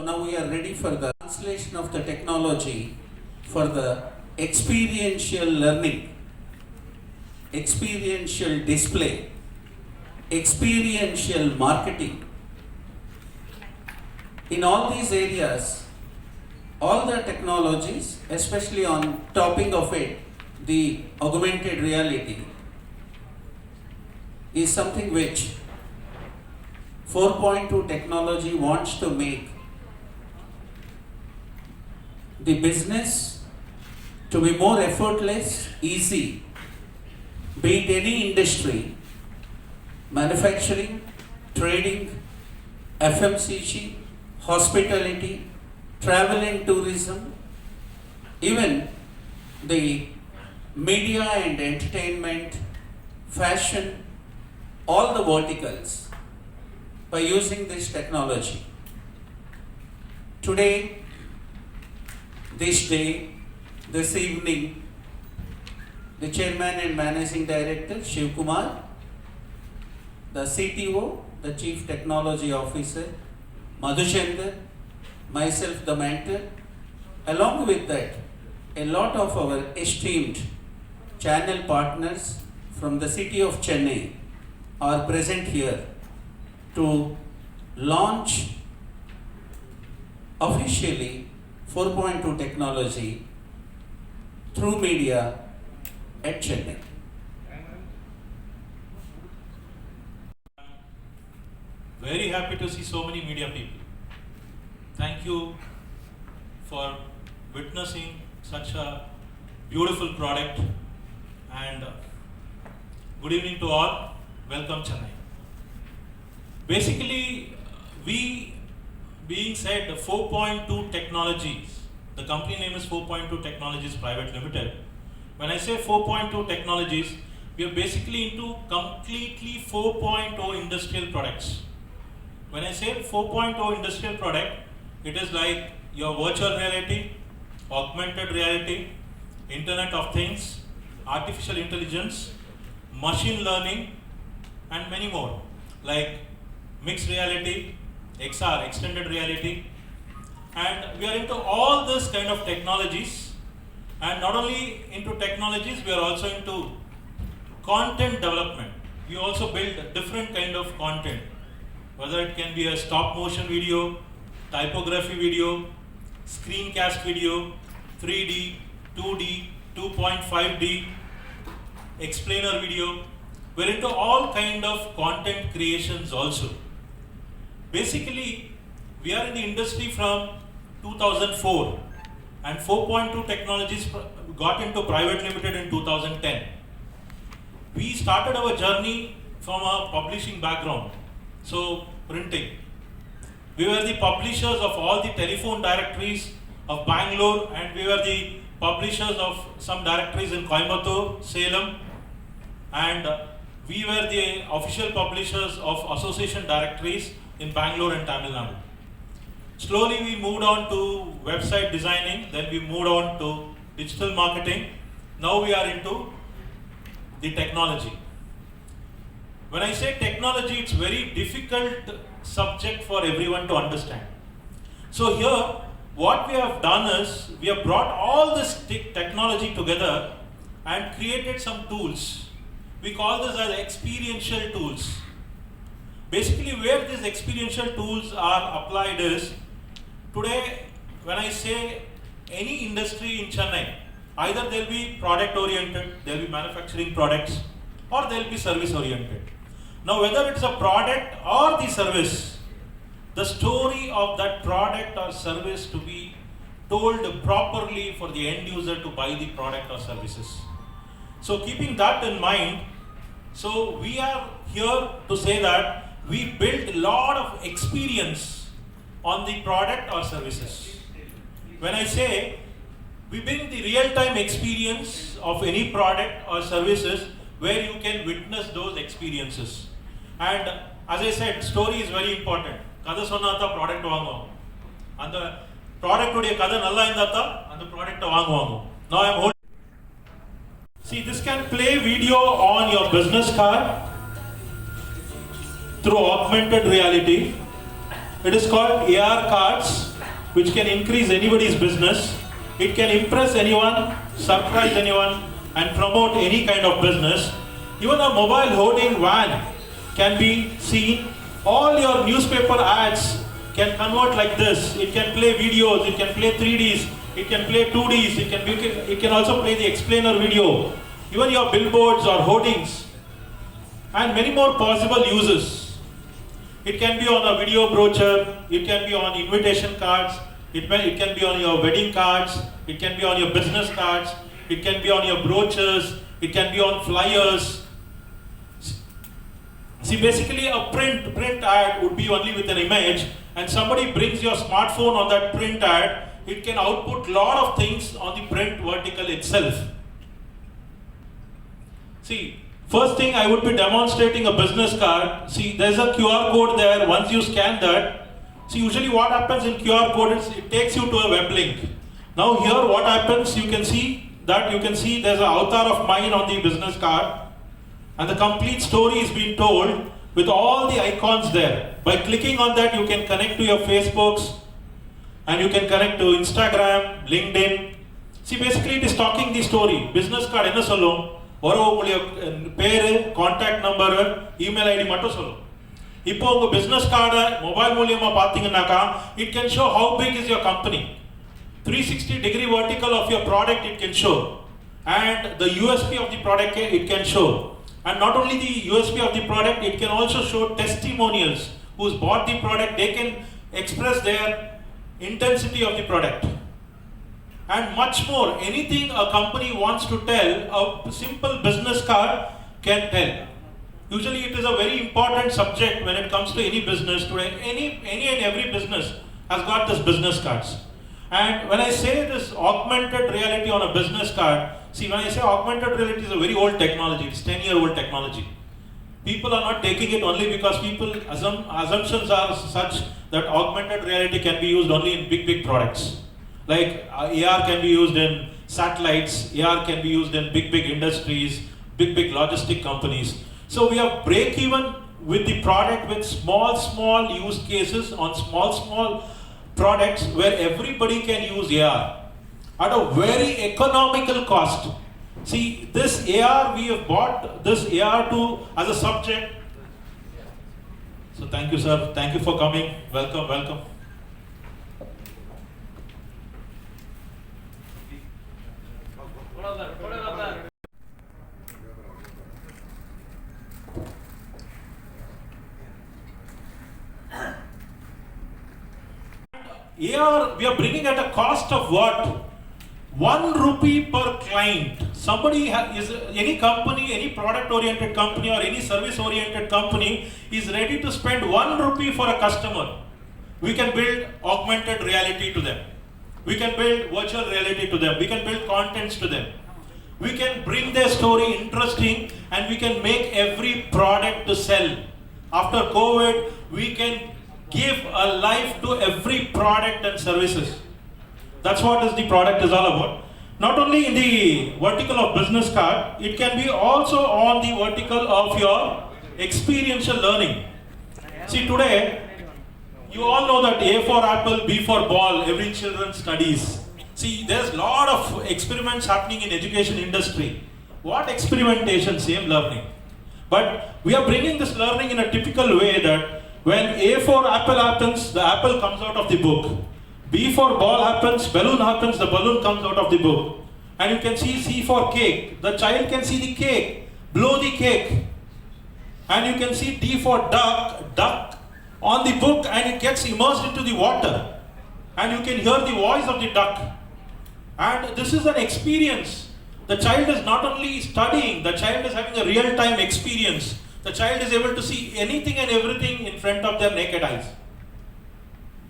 now we are ready for the translation of the technology for the experiential learning, experiential display, experiential marketing. In all these areas, all the technologies, especially on topping of it, the augmented reality, is something which 4.2 technology wants to make the business to be more effortless, easy, be it any industry, manufacturing, trading, FMCG, hospitality, travel and tourism, even the media and entertainment, fashion, all the verticals, by using this technology. Today, this day, this evening, the Chairman and Managing Director, Shivakumar, the CTO, the Chief Technology Officer, Madhuchandar, myself the mentor, along with that, a lot of our esteemed channel partners from the city of Chennai are present here to launch officially 4.2 technology through media at Chennai. Very happy to see so many media people. Thank you for witnessing such a beautiful product, and good evening to all. Welcome Chennai. Basically, we being said 4.2 Technologies, the company name is 4.2 Technologies Private Limited. When I say 4.2 Technologies, we are basically into completely 4.0 industrial products. When I say 4.0 industrial product, it is like your virtual reality, augmented reality, Internet of Things, artificial intelligence, machine learning, and many more, like mixed reality, XR, extended reality. And we are into all this kind of technologies. And not only into technologies, we are also into content development. We also build different kind of content, whether it can be a stop motion video, typography video, screencast video, 3D, 2D, 2.5D, explainer video. We're into all kind of content creations also. Basically, we are in the industry from 2004, and 4.2 Technologies got into private limited in 2010. We started our journey from a publishing background, so printing. We were the publishers of all the telephone directories of Bangalore, and we were the publishers of some directories in Coimbatore, Salem, and we were the official publishers of association directories in Bangalore and Tamil Nadu. Slowly we moved on to website designing, then we moved on to digital marketing. Now we are into the technology. When I say technology, it's very difficult subject for everyone to understand. So here, what we have done is, we have brought all this technology together and created some tools. We call this as experiential tools. Basically, where these experiential tools are applied is, today, when I say any industry in Chennai, either they'll be product oriented, they'll be manufacturing products, or they'll be service oriented. Now, whether it's a product or the service, the story of that product or service to be told properly for the end user to buy the product or services. So keeping that in mind, so we are here to say that we build a lot of experience on the product or services. When I say we bring the real-time experience of any product or services where you can witness those experiences. And as I said, story is very important. Kada sonnatha product vaanguvaanga. And the product udiya kada nalla indhatha and the product vaanguvaanga. Now I am holding. See, this can play video on your business card through augmented reality. It is called AR cards. which can increase anybody's business. It can impress anyone, surprise anyone, and promote any kind of business. Even a mobile hoarding van can be seen. All your newspaper ads can convert like this. It can play videos, it can play 3Ds, it can play 2Ds, it can also play the explainer video. Even your billboards or hoardings, and many more possible uses. It can be on a video brochure, it can be on invitation cards, it can be on your wedding cards, it can be on your business cards, it can be on your brochures, it can be on flyers. See, basically a print ad would be only with an image, and somebody brings your smartphone on that print ad, it can output lot of things on the print vertical itself. See, first thing I would be demonstrating a business card. See, there's a QR code there. Once you scan that, see, usually what happens in QR code is it takes you to a web link. Now here what happens, you can see there's an avatar of mine on the business card, and the complete story is being told with all the icons there. By clicking on that, you can connect to your Facebooks, and you can connect to Instagram, LinkedIn. See, basically it is talking the story. Business card enna sollum? உங்களுடைய பேரு, contact number, email ID மட்டும் சொல்லும். இப்போ உங்க business கார்டை mobile மூலியமா பாத்தீங்கன்னாக்கா, it can show how big is your company. 360-degree vertical of your product it can show, and the USP of the product it can show. And not only the USP of the product, it can also show testimonials. Who's bought the product, they can express their intensity of the product. And much more, anything a company wants to tell, a simple business card can tell. Usually it is a very important subject when it comes to any business today. Any and every business has got this business cards. And when I say this augmented reality on a business card, see, when I say augmented reality is a very old technology, it's 10-year-old technology. People are not taking it only because assumptions are such that augmented reality can be used only in big products. Like AR can be used in satellites, AR can be used in big industries, big logistic companies. So we have break even with the product with small use cases on small products where everybody can use AR at a very economical cost. See, this AR, we have bought this AR as a subject. So thank you, sir. Thank you for coming. Welcome. AR, we are bringing at a cost of what? 1 rupee per client. Any company, any product-oriented company or any service-oriented company is ready to spend 1 rupee for a customer. We can build augmented reality to them. We can build virtual reality to them. We can build contents to them. We can bring their story interesting, and we can make every product to sell. After COVID, we can give a life to every product and services. That's what the product is all about. Not only in the vertical of business card, it can be also on the vertical of your experiential learning. See, today, you all know that A for apple, B for ball, every children studies. See, there's a lot of experiments happening in education industry. What experimentation? Same learning. But we are bringing this learning in a typical way that when A for apple happens, the apple comes out of the book. B for ball happens, balloon happens, the balloon comes out of the book. And you can see C for cake. The child can see the cake, blow the cake. And you can see D for duck on the book, and it gets immersed into the water. And you can hear the voice of the duck. And this is an experience. The child is not only studying, the child is having a real-time experience. The child is able to see anything and everything in front of their naked eyes.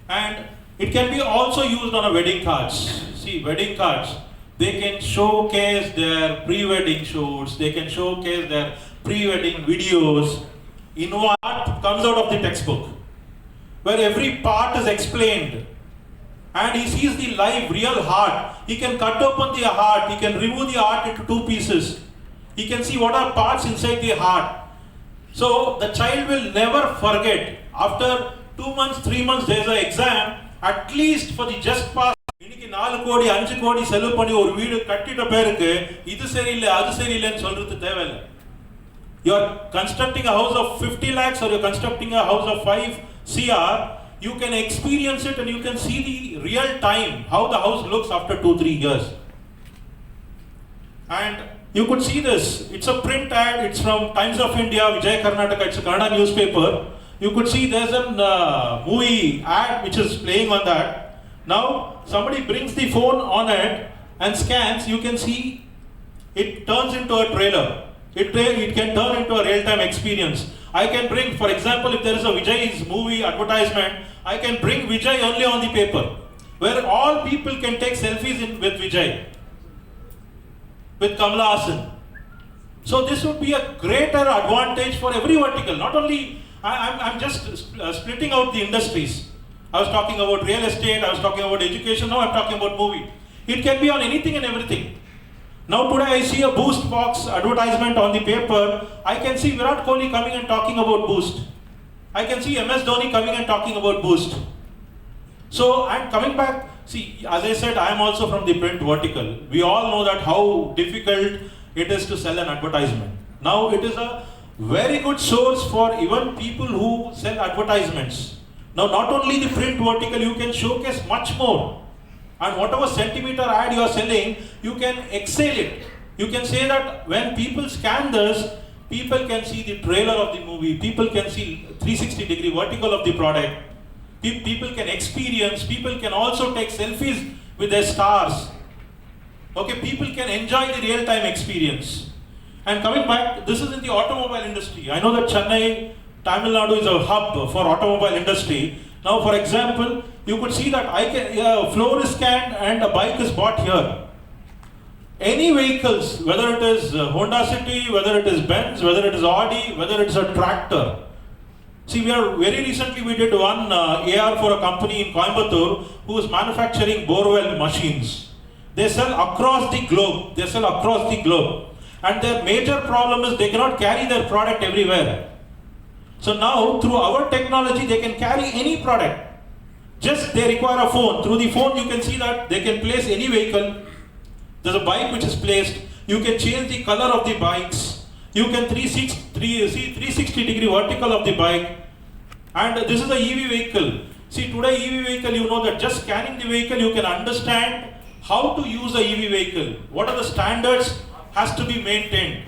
And it can be also used on a wedding cards. See, wedding cards, they can showcase their pre-wedding shoots, they can showcase their pre-wedding videos in what comes out of the textbook, where every part is explained. And he sees the live, real heart. He can cut open the heart, he can remove the heart into 2 pieces. He can see what are parts inside the heart. So the child will never forget. After 2 months, 3 months, there is an exam, at least for the just pass. இன்னைக்கு 4 கோடி 5 கோடி செலவு பண்ணி ஒரு வீடு கட்டிட்ட பேருக்கு இது சரியில்லை அது சரியில்லைன்னு சொல்றது தேவையில்லை. You are constructing a house of 50 lakhs or you are constructing a house of 5 CR, you can experience it and you can see the real time how the house looks after 2-3 years. And you could see this, it's a print ad, it's from Times of India, Vijay Karnataka, it's a Kannada newspaper. You could see there's a movie ad which is playing on that. Now somebody brings the phone on it and scans, you can see it turns into a trailer. It can turn into a real-time experience. I can bring, for example, if there is a Vijay's movie advertisement, I can bring Vijay only on the paper, where all people can take selfies with Vijay, with Kamala Hassan. So this would be a greater advantage for every vertical. Not only, I'm just splitting out the industries. I was talking about real estate, I was talking about education, now I'm talking about movie. It can be on anything and everything. Now today I see a Boost box advertisement on the paper. I can see Virat Kohli coming and talking about Boost. I can see MS Dhoni coming and talking about Boost. So I'm coming back, see, as I said, I am also from the print vertical. We all know that how difficult it is to sell an advertisement. Now it is a very good source for even people who sell advertisements. Now not only the print vertical, you can showcase much more. And whatever centimeter ad you are selling, you can excel it. You can say that when people scan this, people can see the trailer of the movie, people can see 360-degree vertical of the product, people can experience, people can also take selfies with their stars. Okay, people can enjoy the real-time experience. And coming back, this is in the automobile industry. I know that Chennai, Tamil Nadu is a hub for automobile industry. Now, for example, you could see that floor is scanned and a bike is bought here. Any vehicles, whether it is Honda City, whether it is Benz, whether it is Audi, whether it is a tractor. See, very recently we did one AR for a company in Coimbatore who is manufacturing borewell machines. They sell across the globe. And their major problem is they cannot carry their product everywhere. So now, through our technology, they can carry any product. Just they require a phone. Through the phone, you can see that they can place any vehicle. There's a bike which is placed. You can change the color of the bikes. You can see 360-degree vertical of the bike. And this is a EV vehicle. See, today EV vehicle, you know that just scanning the vehicle, you can understand how to use a EV vehicle. What are the standards has to be maintained.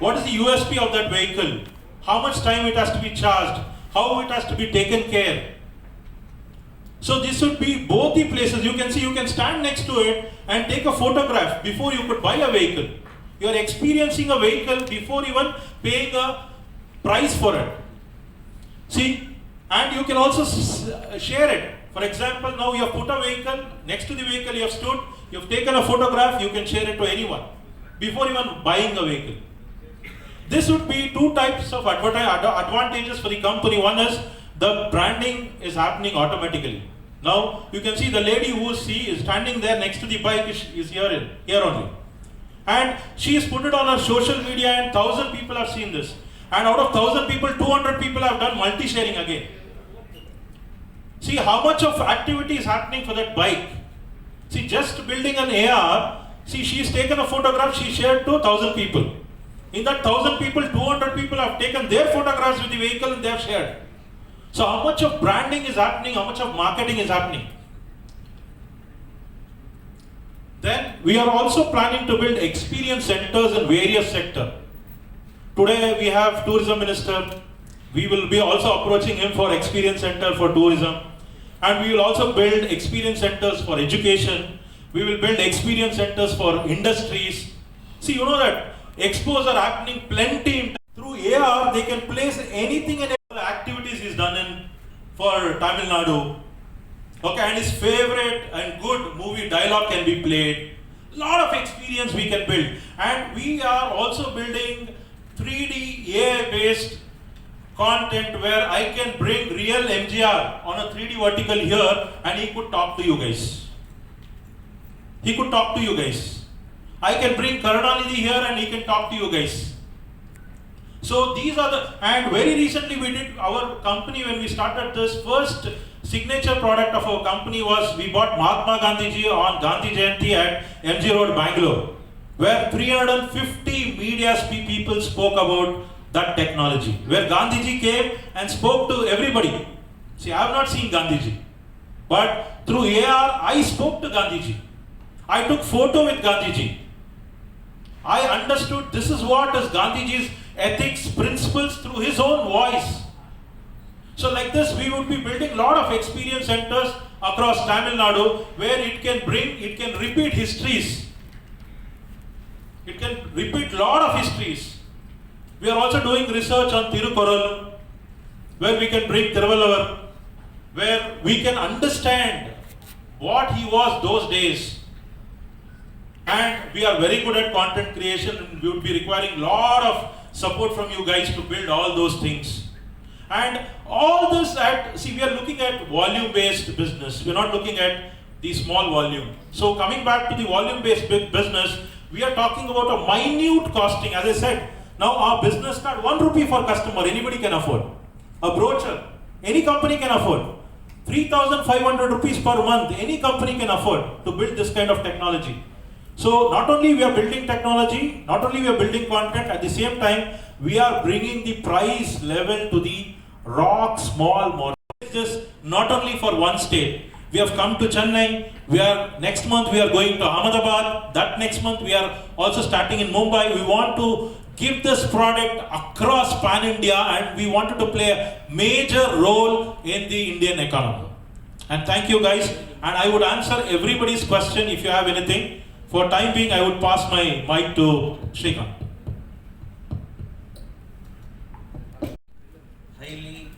What is the USP of that vehicle? How much time it has to be charged, how it has to be taken care. So this would be both the places. You can see, you can stand next to it and take a photograph before you could buy a vehicle. You are experiencing a vehicle before even paying a price for it. See, and you can also share it. For example, now you have put a vehicle, next to the vehicle you have stood, you have taken a photograph, you can share it to anyone before even buying a vehicle. This would be two types of advantages for the company. One is the branding is happening automatically. Now you can see the lady who is standing there next to the bike is here only. And she has put it on her social media and 1,000 people have seen this. And out of 1,000 people, 200 people have done multi-sharing again. See how much of activity is happening for that bike. See, just building an AR, see, she's taken a photograph, she shared to 1,000 people. In that 1,000 people, 200 people have taken their photographs with the vehicle and they have shared. So how much of branding is happening, how much of marketing is happening? Then we are also planning to build experience centers in various sectors. Today we have Tourism Minister. We will be also approaching him for experience center for tourism. And we will also build experience centers for education. We will build experience centers for industries. See, you know that expos are happening plenty. Through AR, they can place anything and all the activities is done in for Tamil Nadu. Okay, and his favorite and good movie dialogue can be played. Lot of experience we can build. And we are also building 3D AI-based content where I can bring real MGR on a 3D vertical here and he could talk to you guys. I can bring Karunanidhi here and he can talk to you guys. So these are and very recently we did, our company when we started this first signature product of our company was we bought Mahatma Gandhiji on Gandhi Jayanti at MG Road, Bangalore, where 350 media people spoke about that technology, where Gandhiji came and spoke to everybody. See, I have not seen Gandhiji, but through AR, I spoke to Gandhiji. I took photo with Gandhiji. I understood this is what is Gandhiji's ethics, principles through his own voice. So like this, we would be building a lot of experience centers across Tamil Nadu where it can repeat histories. It can repeat a lot of histories. We are also doing research on Tirukural, where we can bring Thiruvalluvar, where we can understand what he was those days. And we are very good at content creation, and we would be requiring a lot of support from you guys to build all those things. And all this we are looking at volume-based business. We are not looking at the small volume. So coming back to the volume-based business, we are talking about a minute costing. As I said, now our business card, 1 rupee for customer, anybody can afford. A brochure, any company can afford. 3,500 rupees per month, any company can afford to build this kind of technology. So not only we are building technology, not only we are building content, at the same time we are bringing the price level to the rock small model. This not only for one state. We have come to Chennai. Next month we are going to Ahmedabad. That next month we are also starting in Mumbai. We want to give this product across pan India, and we wanted to play a major role in the Indian economy. And thank you guys. And I would answer everybody's question if you have anything. For time being, I would pass my mic to Srikanth. Highly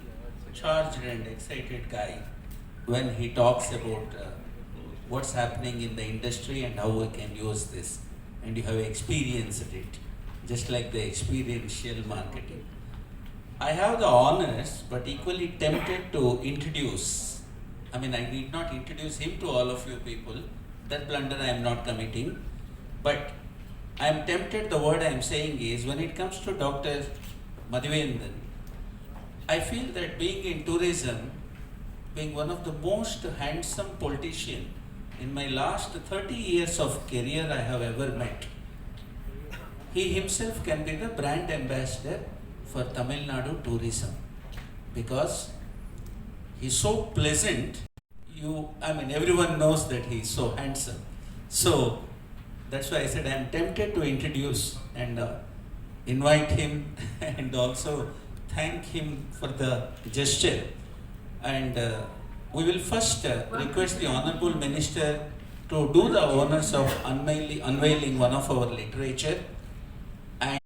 charged and excited guy when he talks about what's happening in the industry and how we can use this. And you have experienced it, just like the experiential marketing. I have the honors, but equally tempted to introduce. I need not introduce him to all of you people. That blunder I am not committing, but I am tempted. The word I am saying is, when it comes to Dr. Madhivendan, I feel that being in tourism, being one of the most handsome politician in my last 30 years of career I have ever met, he himself can be the brand ambassador for Tamil Nadu tourism, because he's so pleasant. Everyone knows that he is so handsome. So that's why I said I am tempted to introduce and invite him and also thank him for the gesture. And we will first request the Honourable Minister to do the honors of unveiling one of our literature. And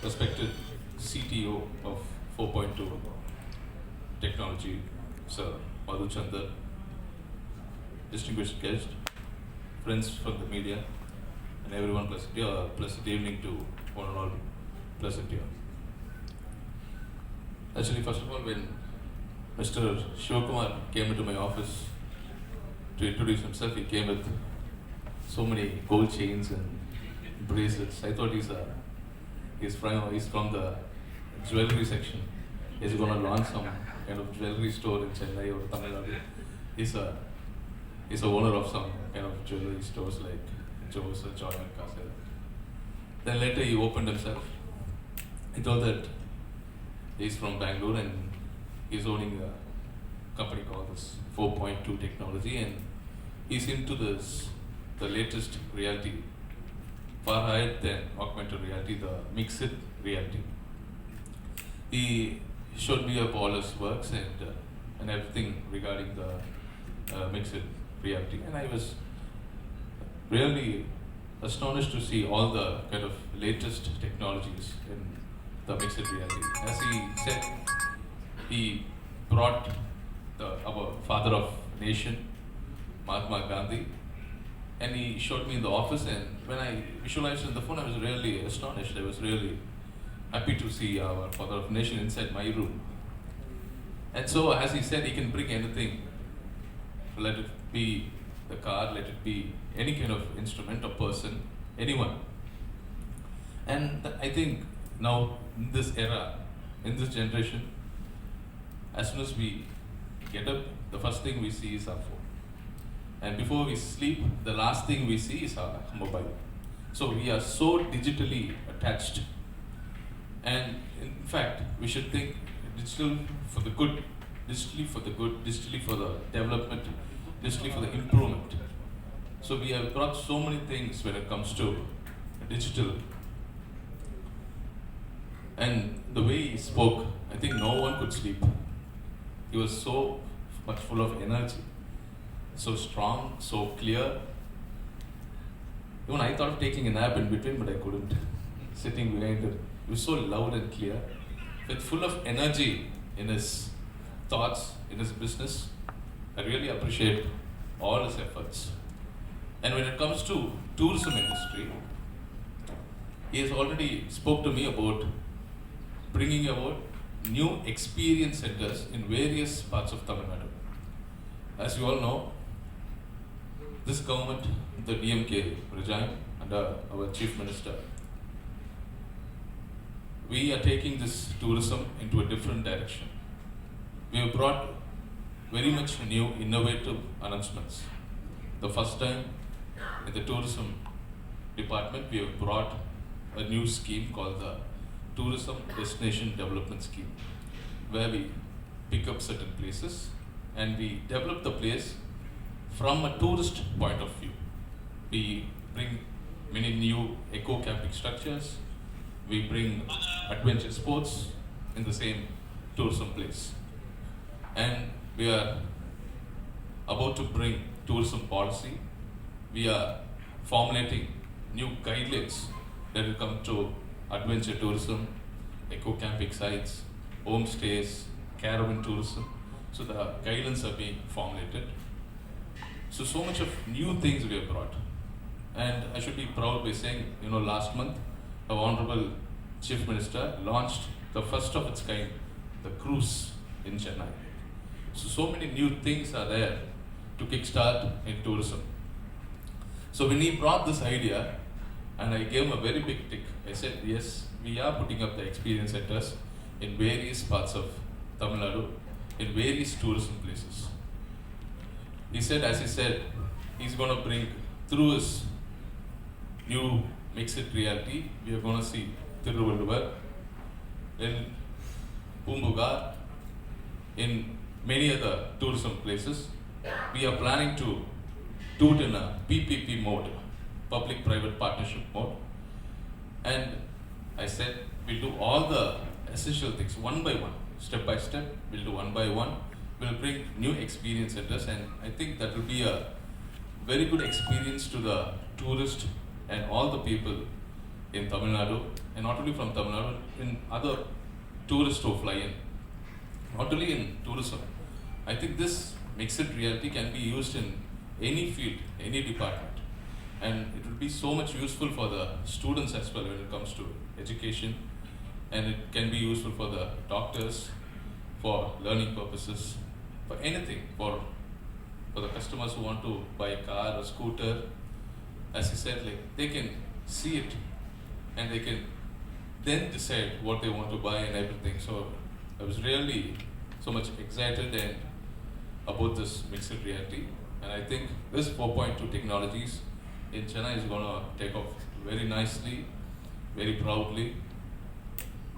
Respected CTO of 4.2 Technology, Sir Madhu Chandar, distinguished guest, friends from the media, and everyone, pleasant evening to one and all, pleasant year. Actually, first of all, when Mr. Shivakumar came into my office to introduce himself, he came with so many gold chains and bracelets. I thought he's from the jewelry section. He's going to launch some kind of jewelry store in Chennai or Tamil Nadu. He's a owner of some kind of jewelry stores like Joe's or Joy and Casa. Then later he opened himself. He told that he's from Bangalore and he's owning a company called this 4.2 Technology, and he's into the latest reality, far higher than augmented reality, the mixed reality. He showed me up all his works and everything regarding the mixed reality, and I was really astonished to see all the kind of latest technologies in the mixed reality. As he said, he brought our father of nation, Mahatma Gandhi. And he showed me in the office, and when I visualized on the phone, I was really astonished. I was really happy to see our father of nation inside my room. And so, as he said, he can bring anything. Let it be the car, let it be any kind of instrument or person, anyone. And I think now, in this era, in this generation, as soon as we get up, the first thing we see is our phone. And before we sleep, the last thing we see is our mobile. So we are so digitally attached. And in fact, we should think digital for the good, digitally for the good, digitally for the development, digitally for the improvement. So we have brought so many things when it comes to digital. And the way he spoke, I think no one could sleep. He was so much full of energy, so strong, so clear. Even I thought of taking a nap in between, but I couldn't. Sitting behind him, he was so loud and clear, with full of energy in his thoughts, in his business. I really appreciate all his efforts. And when it comes to tourism industry, he has already spoke to me about bringing about new experience centers in various parts of Tamil Nadu. As you all know, this government, the DMK regime under our Chief Minister, we are taking this tourism into a different direction. We have brought very much new innovative announcements. The first time in the tourism department, we have brought a new scheme called the Tourism Destination Development Scheme, where we pick up certain places and we develop the place from a tourist point of view. We bring many new eco-camping structures, we bring adventure sports in the same tourism place. And we are about to bring tourism policy. We are formulating new guidelines that will come to adventure tourism, eco-camping sites, homestays, caravan tourism. So the guidelines are being formulated. So much of new things we have brought. And I should be proud by saying, last month, our Honourable Chief Minister launched the first of its kind, the cruise in Chennai. So many new things are there to kickstart in tourism. So when he brought this idea, and I gave him a very big tick, I said, yes, we are putting up the experience centers in various parts of Tamil Nadu, in various tourism places. He said, as he said, he's going to bring, through his new mixed reality, we are going to see Thiruvalluvar, in Pumbugar, in many other tourism places. We are planning to do it in a PPP mode, public-private partnership mode. And I said, we'll do all the essential things one by one, step by step, we'll do one by one. We'll bring new experience centers, and I think that will be a very good experience to the tourist and all the people in Tamil Nadu, and not only from Tamil Nadu, in other tourists who fly in. Not only in tourism. I think this mixed reality can be used in any field, any department. And it will be so much useful for the students as well when it comes to education. And it can be useful for the doctors, for learning purposes, for anything, for the customers who want to buy a car or scooter. As he said, they can see it and they can then decide what they want to buy and everything. So I was really so much excited and about this mixed reality. And I think this 4.2 technologies in Chennai is going to take off very nicely, very proudly.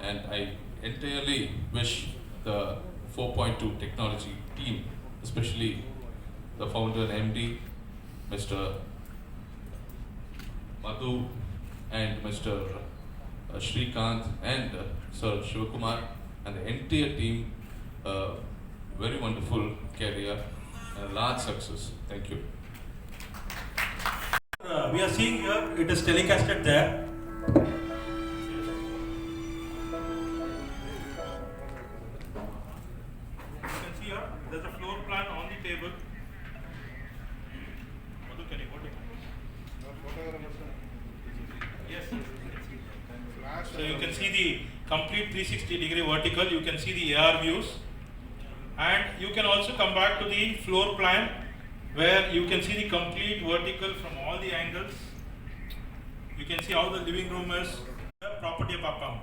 And I entirely wish the 4.2 technology team, especially the founder and MD, Mr. Madhu, and Mr. Shrikant, and Sir Shivakumar, and the entire team, very wonderful career and a large success. Thank you. We are seeing here, it is telecasted there. You can see here, there's a floor the complete 360-degree vertical. You can see the AR views, and you can also come back to the floor plan where you can see the complete vertical from all the angles. You can see how the living room is. Property Papam.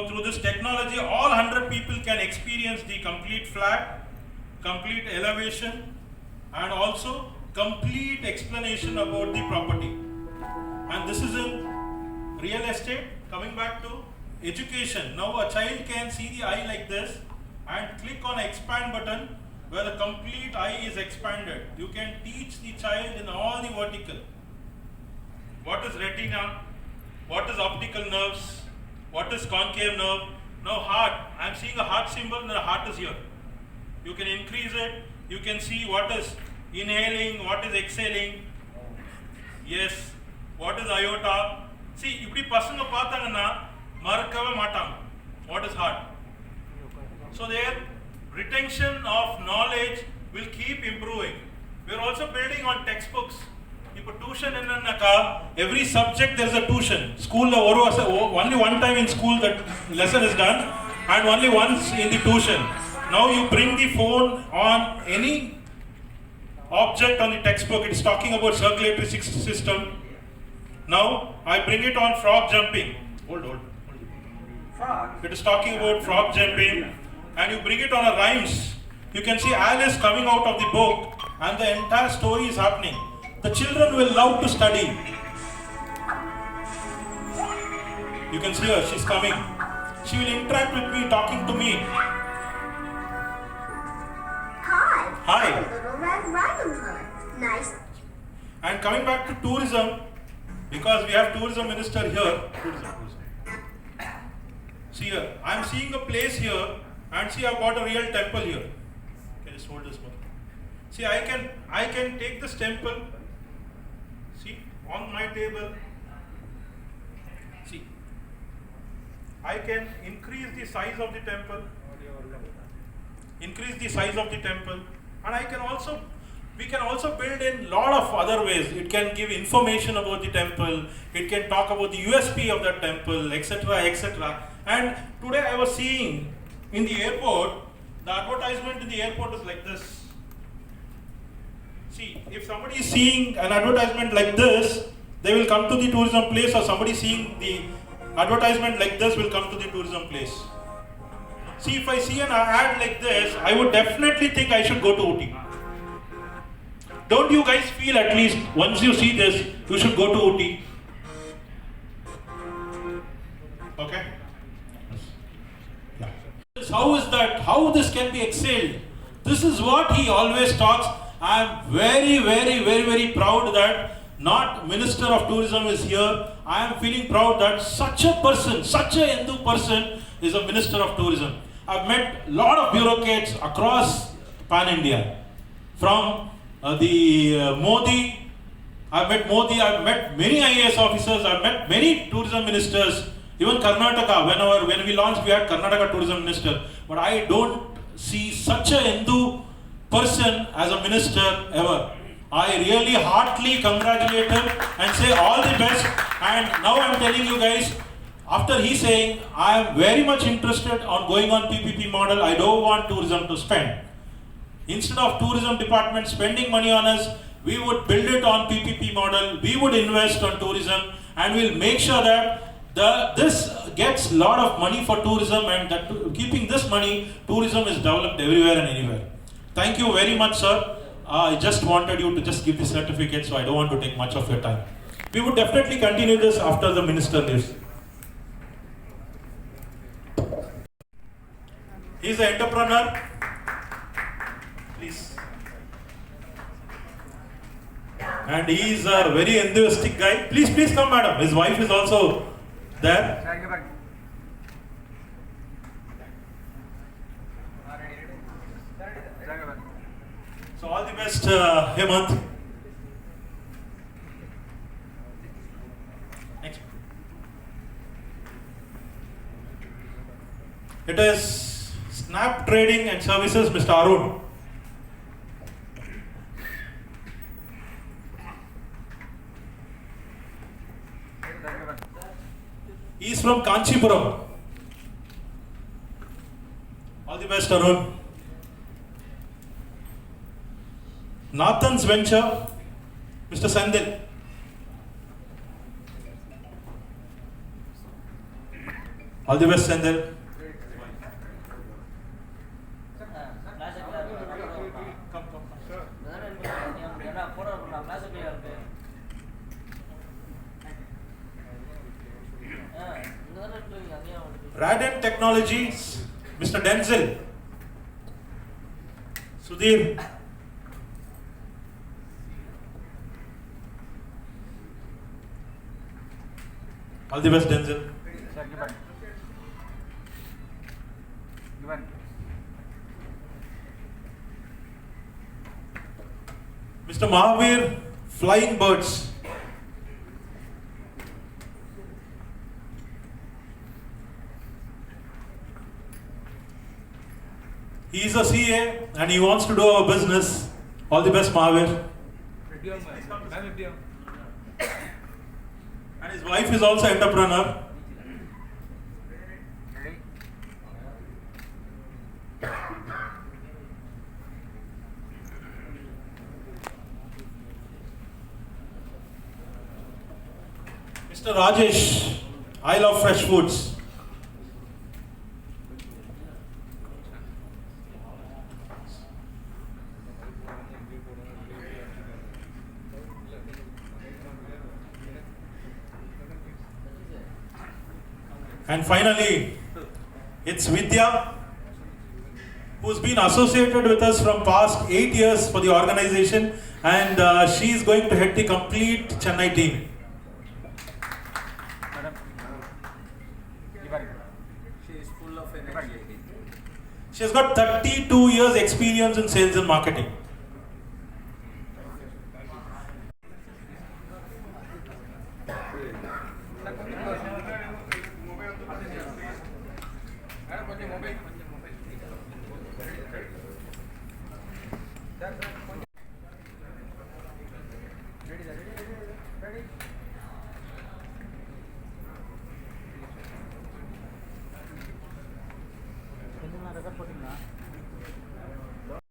Through this technology, all 100 people can experience the complete flat, complete elevation, and also complete explanation about the property. And this is in real estate. Coming back to education. Now a child can see the eye like this and click on expand button where the complete eye is expanded. You can teach the child in all the vertical. What is retina? What is optical nerves? What is concave nerve? Now heart. I am seeing a heart symbol and the heart is here. You can increase it. You can see what is inhaling, what is exhaling. Yes. What is iota? See, இப்படி பசங்க பார்த்தாங்கன்னா மறக்கவே மாட்டாங்க. What is heart? So their retention of knowledge will keep improving. We are also building on textbooks. இப்போ tuition என்னன்னாக்கா every subject there is a tuition. School only one time in school that lesson is done and only once in the tuition. Now you bring the phone on any object on the textbook. It is talking about circulatory system. Now I bring it on frog jumping. Hold. Frog. It is talking about frog jumping, and you bring it on a rhymes. You can see Alice coming out of the book, and the entire story is happening. The children will love to study. You can see her. She's coming. She will interact with me, talking to me. Hi. Little Red Riding Hood. Nice. And coming back to tourism, because we have tourism minister here. See here, I am seeing a place here, and see I've got a real temple here. Okay, just hold this one. See, I can take this temple. See, on my table. See, I can increase the size of the temple. Increase the size of the temple, and we can also build in lot of other ways. It can give information about the temple. It can talk about the USP of that temple, etc., etc. And today I was seeing in the airport, the advertisement in the airport is like this. See, if somebody is seeing an advertisement like this, they will come to the tourism place, or somebody seeing the advertisement like this will come to the tourism place. See, if I see an ad like this, I would definitely think I should go to Ooty. Don't you guys feel at least once you see this, you should go to Ooty? Okay? Yeah. How is that? How this can be excelled? This is what he always talks. I am very, very, very, very proud that not Minister of Tourism is here. I am feeling proud that such a person, such a Hindu person is a Minister of Tourism. I've met a lot of bureaucrats across Pan-India. From Modi, I've met many IAS officers, I've met many tourism ministers, even Karnataka, when we launched, we had Karnataka tourism minister. But I don't see such a Hindu person as a minister ever. I really heartily congratulate him and say all the best. And now I'm telling you guys, after he saying, I am very much interested on going on PPP model, I don't want tourism to spend. Instead of tourism department spending money on us, we would build it on PPP model, we would invest on tourism, and we'll make sure that this gets a lot of money for tourism, and that keeping this money, tourism is developed everywhere and anywhere. Thank you very much, sir. I just wanted you to just give the certificate, so I don't want to take much of your time. We would definitely continue this after the minister leaves. He's an entrepreneur. Please. And he is a very enthusiastic guy. Please come, madam. His wife is also there. So all the best, Hemant. Next. It is Snap Trading and Services, Mr. Arun. He is from Kanchipuram. All the best, Arun. Nathan's venture, Mr. Sandil. All the best, Sandil. Radent Technologies, Mr. Denzel. Sudhir. All the best, Denzel. Mr. Mahavir, Flying Birds. He is a CA and he wants to do our business. All the best, Mahavir. And his wife is also entrepreneur. Mr. Rajesh, I love fresh foods. And finally, it's Vidya, who's been associated with us from past 8 years for the organization, and she is going to head the complete Chennai team. She is full of energy. She has got 32 years experience in sales and marketing. Ready?